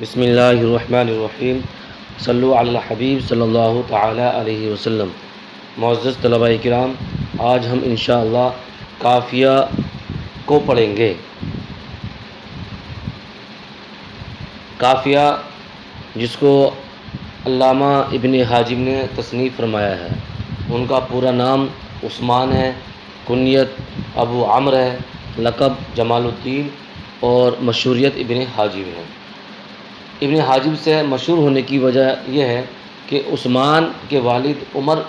بسم اللہ الرحمن الرحیم صلو علی الحبیب صلی اللہ تعالی علیہ وسلم۔ معزز طلباء کرام، آج ہم انشاءاللہ قافیہ کو پڑھیں گے۔ قافیہ جس کو علامہ ابن حاجب نے تصنیف فرمایا ہے، ان کا پورا نام عثمان ہے، کنیت ابو عمرو ہے، لقب جمال الدین اور مشہوریت ابن حاجب ہے۔ ابن حاجب سے مشہور ہونے کی وجہ یہ ہے کہ عثمان کے والد عمر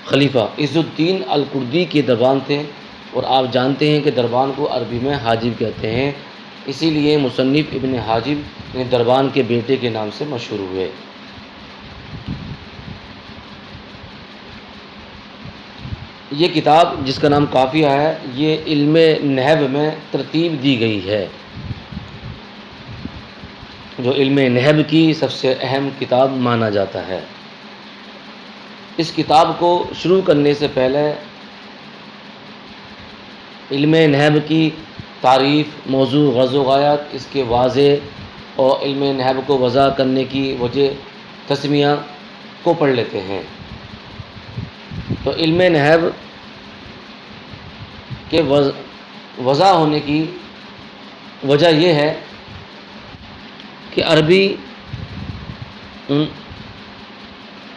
خلیفہ عز الدین الکردی کے دربان تھے، اور آپ جانتے ہیں کہ دربان کو عربی میں حاجب کہتے ہیں، اسی لیے مصنف ابن حاجب دربان کے بیٹے کے نام سے مشہور ہوئے۔ یہ کتاب جس کا نام قافیہ ہے، یہ علم نحو میں ترتیب دی گئی ہے، جو علم نحو کی سب سے اہم کتاب مانا جاتا ہے۔ اس کتاب کو شروع کرنے سے پہلے علم نحو کی تعریف، موضوع، غرض و غایات، اس کے واضح اور علم نحو کو وضع کرنے کی وجہ تسمیہ کو پڑھ لیتے ہیں۔ تو علم نحو کے وضع ہونے کی وجہ یہ ہے کہ عربی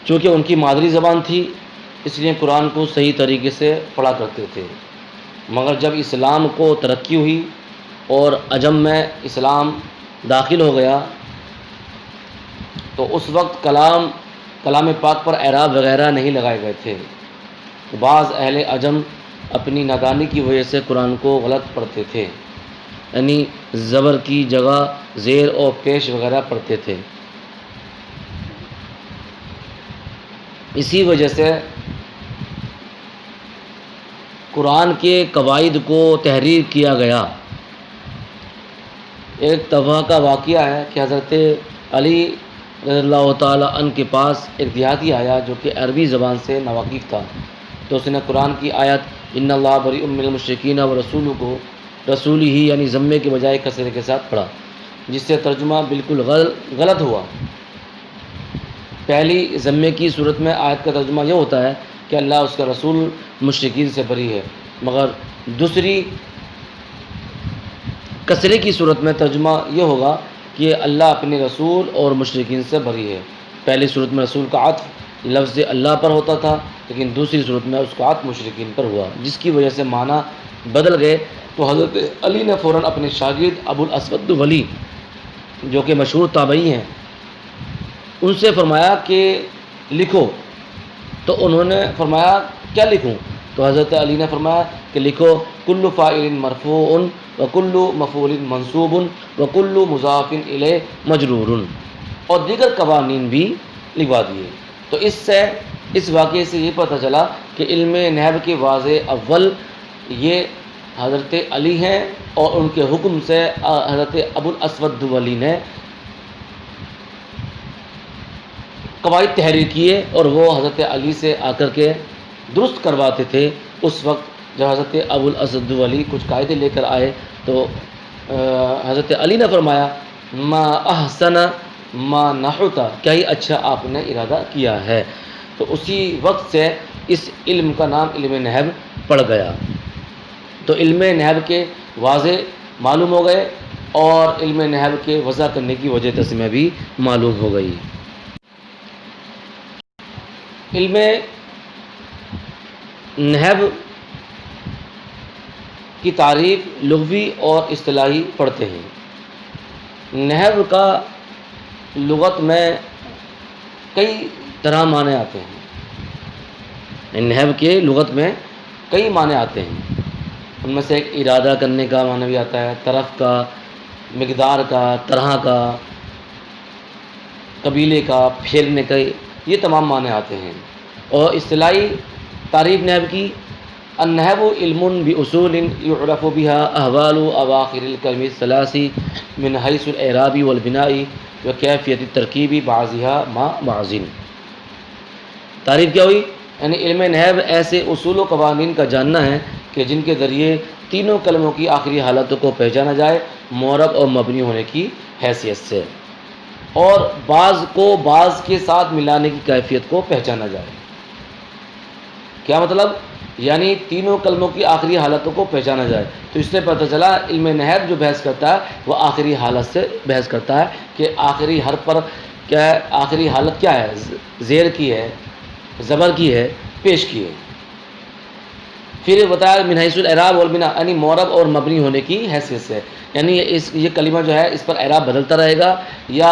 چونکہ ان کی مادری زبان تھی، اس لیے قرآن کو صحیح طریقے سے پڑھا کرتے تھے، مگر جب اسلام کو ترقی ہوئی اور عجم میں اسلام داخل ہو گیا تو اس وقت کلام پاک پر اعراب وغیرہ نہیں لگائے گئے تھے۔ بعض اہل عجم اپنی نادانی کی وجہ سے قرآن کو غلط پڑھتے تھے، یعنی زبر کی جگہ زیر اور پیش وغیرہ پڑھتے تھے۔ اسی وجہ سے قرآن کے قواعد کو تحریر کیا گیا۔ ایک دفعہ کا واقعہ ہے کہ حضرت علی رضی اللہ تعالیٰ عنہ کے پاس ایک دیہاتی آیا جو کہ عربی زبان سے ناواقف تھا، تو اس نے قرآن کی آیت ان اللہ بریء من المشرکین ورسولہ کو رسولی ہی یعنی ضمے کے بجائے کسرے کے ساتھ پڑھا، جس سے ترجمہ بالکل غلط ہوا۔ پہلی ضمے کی صورت میں آیت کا ترجمہ یہ ہوتا ہے کہ اللہ اس کا رسول مشرکین سے بری ہے، مگر دوسری کسرے کی صورت میں ترجمہ یہ ہوگا کہ اللہ اپنے رسول اور مشرکین سے بری ہے۔ پہلی صورت میں رسول کا عطف لفظ اللہ پر ہوتا تھا، لیکن دوسری صورت میں اس کا عطف مشرکین پر ہوا، جس کی وجہ سے معنی بدل گئے۔ تو حضرت علی نے فوراً اپنے شاگرد ابو الاسود ولی جو کہ مشہور تابعی ہیں ان سے فرمایا کہ لکھو، تو انہوں نے فرمایا کیا لکھوں؟ تو حضرت علی نے فرمایا کہ لکھو کل فاعل مرفوع وکل مفعول منصوب وکل مضاف الیہ مجرور، اور دیگر قوانین بھی لکھوا دیے۔ تو اس واقعے سے یہ پتہ چلا کہ علم نحو کے واضح اول یہ حضرت علی ہیں، اور ان کے حکم سے حضرت ابو الاسود ولی نے قواعد تحریر کیے، اور وہ حضرت علی سے آ کر کے درست کرواتے تھے۔ اس وقت جب حضرت ابو الاسود ولی کچھ قاعدے لے کر آئے تو حضرت علی نے فرمایا ما احسن ما نحوتا، کیا ہی اچھا آپ نے ارادہ کیا ہے۔ تو اسی وقت سے اس علم کا نام علم نحو پڑ گیا۔ تو علم نحو کے واضح معلوم ہو گئے، اور علم نحو کے وضع کرنے کی وجہ تسمیہ بھی معلوم ہو گئی۔ علم نحو کی تعریف لغوی اور اصطلاحی پڑھتے ہیں۔ نحو کا لغت میں کئی طرح معنی آتے ہیں، نحو کے لغت میں کئی معنی آتے ہیں، ان میں سے ایک ارادہ کرنے کا معنی بھی آتا ہے، طرف کا، مقدار کا، طرح کا، قبیلے کا، پھیرنے کا، یہ تمام معنی آتے ہیں۔ اور اصطلاحی تعریف نحو کی النحو علم باصول يعرف بها احوال اواخر الکلم الثلاث من حیث الاعراب والبناء وکیفیت الترکیب بعضها مع بعض۔ تعریف کیا ہوئی؟ یعنی علم نحو ایسے اصول و قوانین کا جاننا ہے کہ جن کے ذریعے تینوں کلموں کی آخری حالتوں کو پہچانا جائے، معرب اور مبنی ہونے کی حیثیت سے۔ اور بعض کو بعض کے ساتھ ملانے کی کیفیت کو پہچانا جائے۔ کیا مطلب؟ یعنی تینوں کلموں کی آخری حالتوں کو پہچانا جائے۔ تو اس سے پتہ چلا علم نحو جو بحث کرتا ہے وہ آخری حالت سے بحث کرتا ہے کہ آخری حرف پر کیا ہے، آخری حالت کیا ہے، زیر کی ہے، زبر کی ہے، پیش کی ہے۔ پھر بتایا من حیث الاعراب والبناء، یعنی معرب اور مبنی ہونے کی حیثیت سے، یعنی یہ کلمہ جو ہے اس پر اعراب بدلتا رہے گا یا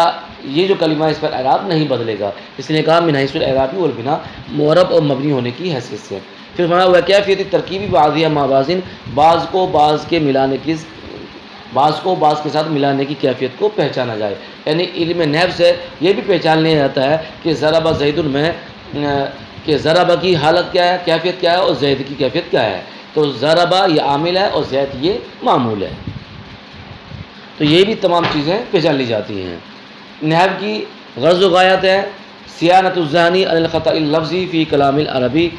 یہ جو کلمہ اس پر اعراب نہیں بدلے گا، اس نے کہا من حیث الاعراب والبناء، معرب اور مبنی ہونے کی حیثیت سے۔ پھر فرمایا ہوا کیفیت ترکیبی بعضیہ مع بعض، بعض کو بعض کے ملانے کی، بعض کو بعض کے ساتھ ملانے کی کیفیت کو پہچانا جائے، یعنی علم نحو سے یہ بھی پہچان لیا جاتا ہے کہ ضرب زید میں کہ ضرب کی حالت کیا ہے، کیفیت کیا ہے، اور زید کی کیفیت کیا ہے۔ تو ضرب یہ عامل ہے اور زید یہ معمول ہے۔ تو یہ بھی تمام چیزیں پہچان لی جاتی ہیں۔ نحو کی غرض و غایت ہے صیانت الذہنی عن الخطأ اللفظی فی کلام العربی،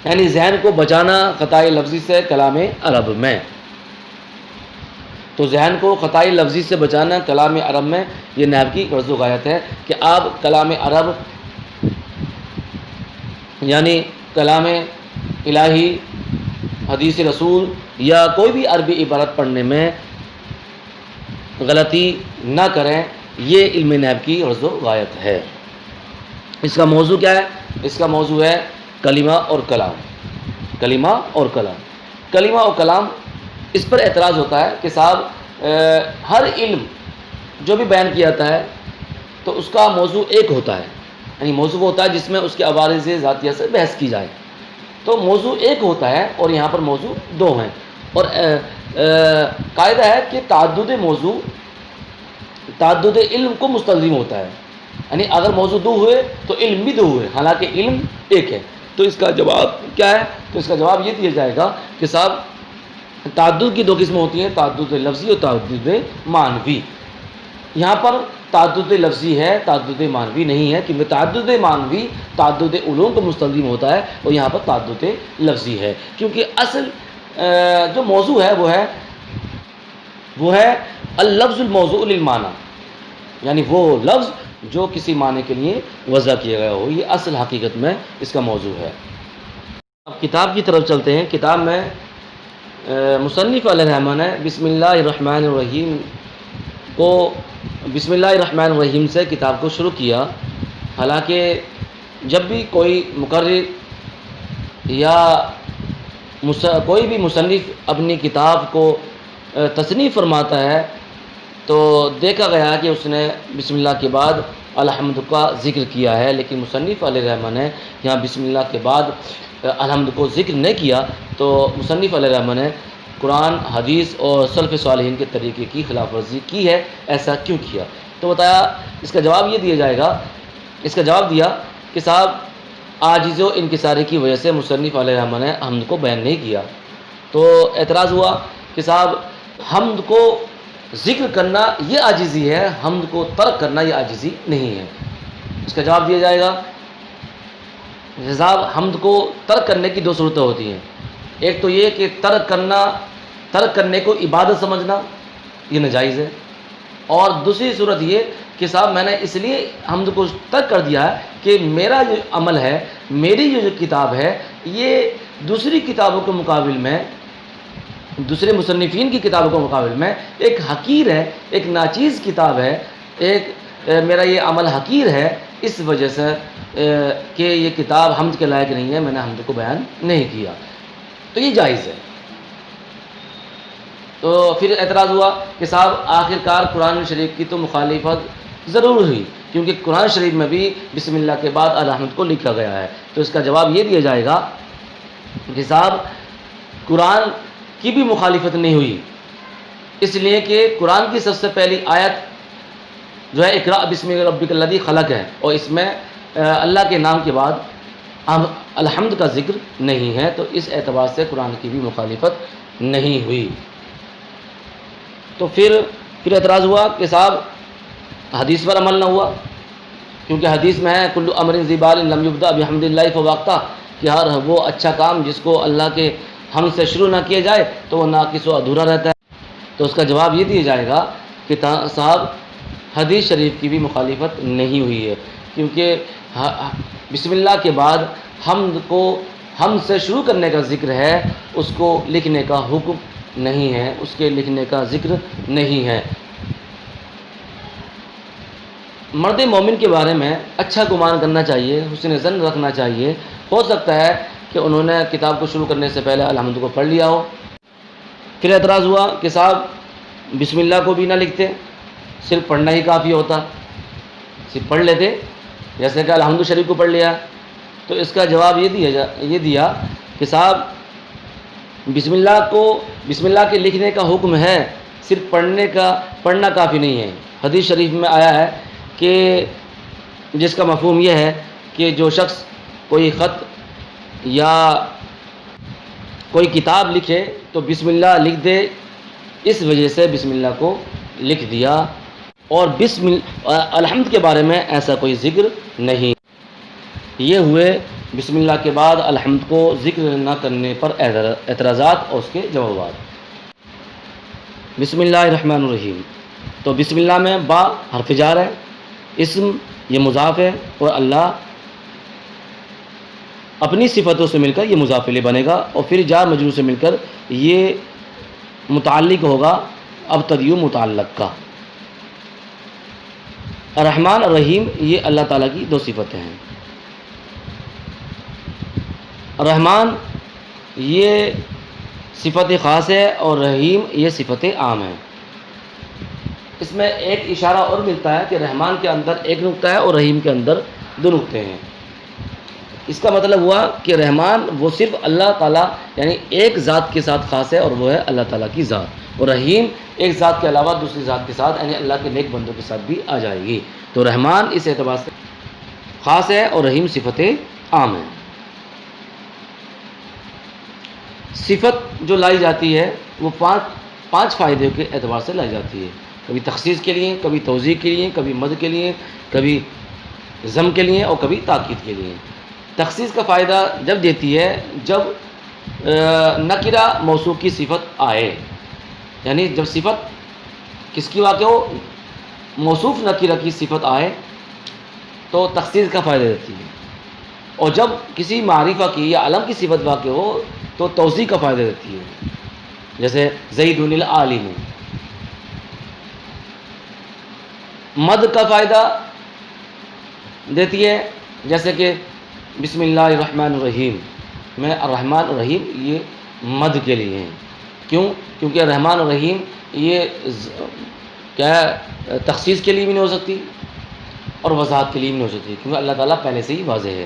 یعنی ذہن کو بچانا خطائی لفظی سے کلام عرب میں۔ تو ذہن کو خطائی لفظی سے بچانا کلام عرب میں، یہ نحو کی غرض و غایت ہے کہ آپ کلام عرب یعنی کلام الہی، حدیث رسول یا کوئی بھی عربی عبارت پڑھنے میں غلطی نہ کریں، یہ علم نحو کی غرض و غایت ہے۔ اس کا موضوع کیا ہے؟ اس کا موضوع ہے کلمہ اور کلام، کلمہ اور کلام۔ کلمہ اور کلام، اس پر اعتراض ہوتا ہے کہ صاحب ہر علم جو بھی بیان کیا جاتا ہے تو اس کا موضوع ایک ہوتا ہے، یعنی موضوع وہ ہوتا ہے جس میں اس کے عوارض ذاتیہ سے بحث کی جائے، تو موضوع ایک ہوتا ہے اور یہاں پر موضوع دو ہیں۔ اور قاعدہ ہے کہ تعدد موضوع تعدد علم کو مستلزم ہوتا ہے، یعنی اگر موضوع دو ہوئے تو علم بھی دو ہوئے، حالانکہ علم ایک ہے۔ تو اس کا جواب کیا ہے؟ تو اس کا جواب یہ دیا جائے گا کہ صاحب تعدد کی دو قسمیں ہوتی ہیں، تعدد لفظی اور تعدد معنوی۔ یہاں پر تعدد لفظی ہے، تعدد معنوی نہیں ہے، کیونکہ تعدد معنوی تعدد علوم کو مستلزم ہوتا ہے اور یہاں پر تعدد لفظی ہے، کیونکہ اصل جو موضوع ہے وہ ہے اللفظ الموضوع للمعنی، یعنی وہ لفظ جو کسی معنی کے لیے وضع کیا گیا ہو، یہ اصل حقیقت میں اس کا موضوع ہے۔ اب کتاب کی طرف چلتے ہیں۔ کتاب میں مصنف علیہ الرحمٰن نے بسم اللہ الرحمن الرحیم کو بسم اللہ الرحمن الرحیم سے کتاب کو شروع کیا۔ حالانکہ جب بھی کوئی مقرر یا کوئی بھی مصنف اپنی کتاب کو تصنیف فرماتا ہے تو دیکھا گیا کہ اس نے بسم اللہ کے بعد الحمد کا ذکر کیا ہے، لیکن مصنف علیہ الرحمٰن نے یہاں بسم اللہ کے بعد الحمد کو ذکر نہیں کیا۔ تو مصنف علیہ الرحمٰن نے قرآن، حدیث اور سلف صالحین کے طریقے کی خلاف ورزی کی ہے، ایسا کیوں کیا؟ تو بتایا اس کا جواب یہ دیا جائے گا، اس کا جواب دیا کہ صاحب عاجز و انکساری کی وجہ سے مصنف علیہ الرحمٰن نے حمد کو بیان نہیں کیا۔ تو اعتراض ہوا کہ صاحب حمد کو ذکر کرنا یہ عاجزی ہے، حمد کو ترک کرنا یہ عاجزی نہیں ہے۔ اس کا جواب دیا جائے گا کہ صاحب حمد کو ترک کرنے کی دو صورتیں ہوتی ہیں۔ ایک تو یہ کہ ترک کرنے کو عبادت سمجھنا، یہ ناجائز ہے، اور دوسری صورت یہ کہ صاحب میں نے اس لیے حمد کو ترک کر دیا ہے کہ میرا جو عمل ہے، میری جو کتاب ہے، یہ دوسری کتابوں کے مقابل میں، دوسرے مصنفین کی کتابوں کے مقابل میں ایک حقیر ہے، ایک ناچیز کتاب ہے، میرا یہ عمل حقیر ہے، اس وجہ سے کہ یہ کتاب حمد کے لائق نہیں ہے، میں نے حمد کو بیان نہیں کیا، تو یہ جائز ہے۔ تو پھر اعتراض ہوا کہ صاحب آخر کار قرآن شریف کی تو مخالفت ضرور ہوئی، کیونکہ قرآن شریف میں بھی بسم اللہ کے بعد الحمد کو لکھا گیا ہے۔ تو اس کا جواب یہ دیا جائے گا کہ صاحب قرآن کی بھی مخالفت نہیں ہوئی، اس لیے کہ قرآن کی سب سے پہلی آیت جو ہے اقرأ بسم ربک الذی خلق ہے، اور اس میں اللہ کے نام کے بعد الحمد کا ذکر نہیں ہے، تو اس اعتبار سے قرآن کی بھی مخالفت نہیں ہوئی۔ تو پھر اعتراض ہوا کہ صاحب حدیث پر عمل نہ ہوا، کیونکہ حدیث میں ہے کل امر ذی بال لم یبدأ بحمد اللہ فوقتہ، کہ ہر وہ اچھا کام جس کو اللہ کے حمد سے شروع نہ کیا جائے تو وہ ناقص و ادھورا رہتا ہے۔ تو اس کا جواب یہ دیا جائے گا کہ صاحب حدیث شریف کی بھی مخالفت نہیں ہوئی ہے، کیونکہ بسم اللہ کے بعد حمد سے شروع کرنے کا ذکر ہے، اس کو لکھنے کا حکم نہیں ہے، اس کے لکھنے کا ذکر نہیں ہے۔ مرد مومن کے بارے میں اچھا گمان کرنا چاہیے، حسن ظن رکھنا چاہیے۔ ہو سکتا ہے کہ انہوں نے کتاب کو شروع کرنے سے پہلے الحمد کو پڑھ لیا ہو، پھر اعتراض ہوا کہ صاحب بسم اللہ کو بھی نہ لکھتے، صرف پڑھنا ہی کافی ہوتا، صرف پڑھ لیتے جیسے کہ الحمد شریف کو پڑھ لیا۔ تو اس کا جواب یہ دیا کہ صاحب بسم اللہ کے لکھنے کا حکم ہے، صرف پڑھنا کافی نہیں ہے۔ حدیث شریف میں آیا ہے کہ جس کا مفہوم یہ ہے کہ جو شخص کوئی خط یا کوئی کتاب لکھے تو بسم اللہ لکھ دے، اس وجہ سے بسم اللہ کو لکھ دیا، اور الحمد کے بارے میں ایسا کوئی ذکر نہیں۔ یہ ہوئے بسم اللہ کے بعد الحمد کو ذکر نہ کرنے پر اعتراضات اور اس کے جوابات۔ بسم اللہ الرحمن الرحیم، تو بسم اللہ میں با حرف جار ہے، اسم یہ مضاف ہے، اور اللہ اپنی صفتوں سے مل کر یہ مضاف الیہ بنے گا، اور پھر جار مجرور سے مل کر یہ متعلق ہوگا ابتدی متعلق کا۔ الرحمن الرحیم یہ اللہ تعالیٰ کی دو صفتیں ہیں۔ الرحمن یہ صفت خاص ہے اور رحیم یہ صفت عام ہے۔ اس میں ایک اشارہ اور ملتا ہے کہ رحمان کے اندر ایک نقطہ ہے اور رحیم کے اندر دو نقطے ہیں۔ اس کا مطلب ہوا کہ رحمان وہ صرف اللہ تعالیٰ یعنی ایک ذات کے ساتھ خاص ہے، اور وہ ہے اللہ تعالیٰ کی ذات، اور رحیم ایک ذات کے علاوہ دوسری ذات کے ساتھ یعنی اللہ کے نیک بندوں کے ساتھ بھی آ جائے گی۔ تو رحمان اس اعتبار سے خاص ہے اور رحیم صفت عام ہے۔ صفت جو لائی جاتی ہے وہ پانچ فائدے کے اعتبار سے لائی جاتی ہے، کبھی تخصیص کے لیے، کبھی توضیح کے لیے، کبھی مد کے لیے، کبھی ضم کے لیے، اور کبھی تاکید کے لیے۔ تخصیص کا فائدہ جب دیتی ہے جب نکرہ موصوف کی صفت آئے، یعنی جب صفت کس کی واقع ہو، موصوف نکرہ کی صفت آئے تو تخصیص کا فائدہ دیتی ہے، اور جب کسی معرفہ کی یا علم کی صفت واقع ہو تو توضیح کا فائدہ دیتی ہے، جیسے زید العالم۔ مد کا فائدہ دیتی ہے، جیسے کہ بسم اللہ الرحمن الرحیم میں الرحمن الرحیم یہ مد کے لیے ہیں۔ کیونکہ الرحمن الرحیم یہ کیا ہے، تخصیص کے لیے بھی نہیں ہو سکتی اور وضاحت کے لیے بھی نہیں ہو سکتی، کیونکہ اللہ تعالیٰ پہلے سے ہی واضح ہے۔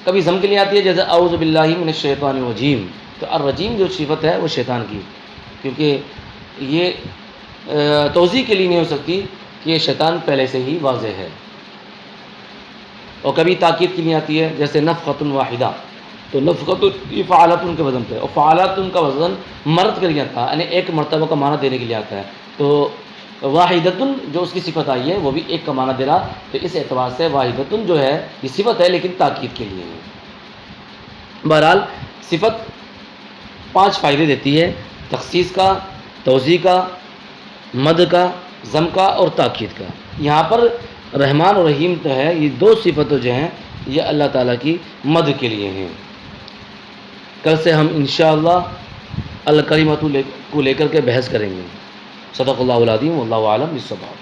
کبھی ضم کے لیے آتی ہے، جیسے اعوذ باللہ من الشیطان الرجیم، تو الرجیم جو صفت ہے وہ شیطان کی، کیونکہ یہ توضیح کے لیے نہیں ہو سکتی کہ یہ شیطان پہلے سے ہی واضح ہے۔ اور کبھی تاکید کے لیے آتی ہے، جیسے نفخۃ واحدہ، تو نفخۃ یہ فعالۃ کے وزن پہ، اور فعالۃ کا وزن مرد کے لیے آتا ہے، یعنی ایک مرتبہ کا معنی دینے کے لیے آتا ہے، تو واحدۃ جو اس کی صفت آئی ہے وہ بھی ایک کا معنی دے رہا، تو اس اعتبار سے واحدۃ جو ہے یہ صفت ہے لیکن تاکید کے لیے ہے۔ بہرحال صفت 5 فائدے دیتی ہے، تخصیص کا، توضیح کا، مد کا، ضم کا اور تاکید کا۔ یہاں پر رحمان اور رحیم جو ہے یہ 2 صفتیں جو ہیں یہ اللہ تعالیٰ کی مد کے لیے ہیں۔ کل سے ہم انشاءاللہ الکلمۃ کو لے کر کے بحث کریں گے۔ صدق اللہ العظیم واللہ اعلم بالصواب۔